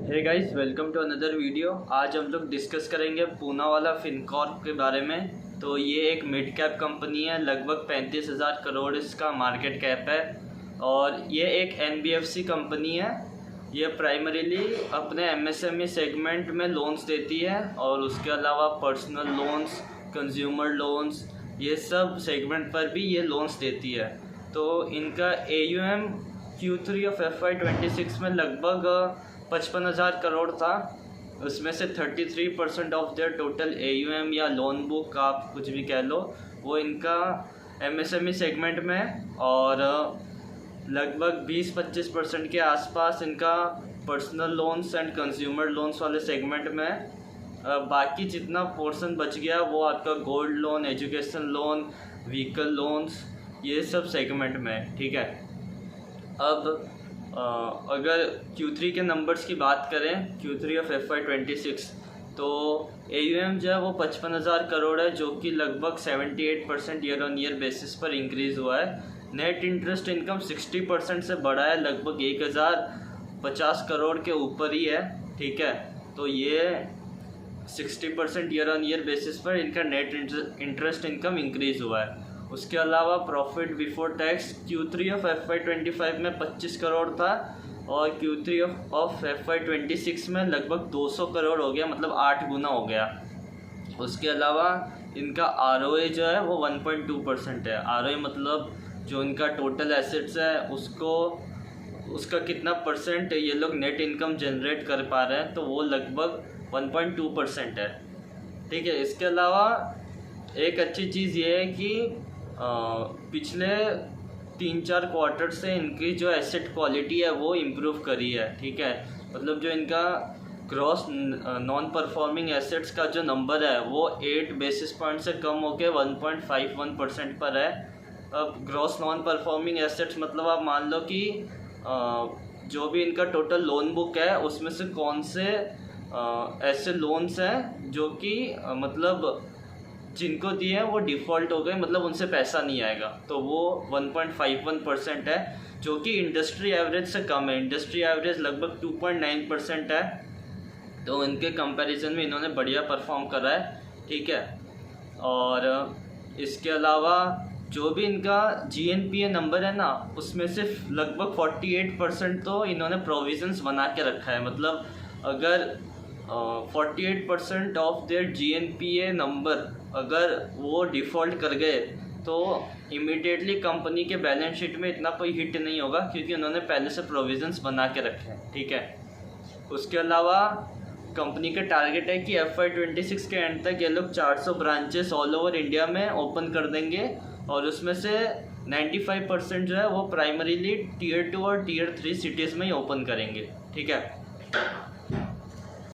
Hey guys, welcome to another video. आज हम लोग डिस्कस करेंगे पूनावाला फिनकॉर्प के बारे में। तो ये एक मिड कैप कंपनी है, लगभग 35,000 करोड़ इसका मार्केट कैप है और ये एक NBFC कंपनी है। ये प्राइमरीली अपने MSME सेगमेंट में लोन्स देती है और उसके अलावा पर्सनल लोन्स, कंज्यूमर लोन्स, ये सब सेगमेंट पर भी ये लोन्स देती है। तो इनका AUM Q3 ऑफ FY26 में लगभग 55,000 करोड़ था। उसमें से 33% ऑफ देयर टोटल AUM या लोन बुक, आप कुछ भी कह लो, वो इनका MSME सेगमेंट में और लगभग 20-25% के आसपास इनका personal loans and consumer loans वाले सेगमेंट में। बाकी जितना पोर्शन बच गया वो आपका gold loan, education loan, vehicle loans, ये सब सेगमेंट में। ठीक है, अब अगर Q3 के नंबर्स की बात करें, Q3 ऑफ FY26, तो AUM जो है वो 55,000 करोड़ है, जो कि लगभग 78% ईयर ऑन ईयर बेसिस पर इंक्रीज़ हुआ है। नेट इंटरेस्ट इनकम 60% से बढ़ा है, लगभग 1,050 करोड़ के ऊपर ही है। ठीक है, तो ये 60% ईयर ऑन ईयर बेसिस पर इनका नेट इंटरेस्ट इनकम इंक्रीज़ हुआ है। उसके अलावा profit before tax Q3 of FY25 में 25 करोड़ था और Q3 ऑफ FY26 में लगभग 200 करोड़ हो गया, मतलब 8 गुना हो गया। उसके अलावा इनका ROA जो है वो 1.2% है। ROA मतलब जो इनका टोटल एसेट्स है उसका कितना परसेंट ये लोग नेट इनकम जनरेट कर पा रहे हैं, तो वो लगभग 1.2% है। ठीक है, इसके अलावा एक अच्छी चीज़ ये है कि पिछले 3-4 क्वार्टर से इनकी जो एसेट क्वालिटी है वो इम्प्रूव करी है। ठीक है, मतलब जो इनका ग्रॉस नॉन परफॉर्मिंग एसेट्स का जो नंबर है वो 8 बेसिस पॉइंट से कम होकर 1.51% पर है। अब ग्रॉस नॉन परफॉर्मिंग एसेट्स मतलब आप मान लो कि जो भी इनका टोटल लोन बुक है उसमें से कौन से ऐसे लोन्स हैं जो कि मतलब जिनको दिए हैं वो डिफ़ॉल्ट हो गए, मतलब उनसे पैसा नहीं आएगा, तो वो 1.51% है, जो कि इंडस्ट्री एवरेज से कम है। इंडस्ट्री एवरेज लगभग 2.9% है, तो इनके कंपैरिजन में इन्होंने बढ़िया परफॉर्म करा है। ठीक है, और इसके अलावा जो भी इनका GNPA नंबर है ना, उसमें से लगभग 48% तो इन्होंने प्रोविजंस बना के रखा है। मतलब अगर 48% ऑफ देयर GNPA नंबर अगर वो डिफ़ॉल्ट कर गए तो इमीडिएटली कंपनी के बैलेंस शीट में इतना कोई हिट नहीं होगा, क्योंकि उन्होंने पहले से प्रोविजंस बना के रखे हैं। ठीक है, उसके अलावा कंपनी का टारगेट है कि FY26 के एंड तक ये लोग 400 ब्रांचेस ऑल ओवर इंडिया में ओपन कर देंगे और उसमें से 95% जो है वो प्राइमरीली Tier 2 और Tier 3 सिटीज़ में ही ओपन करेंगे। ठीक है,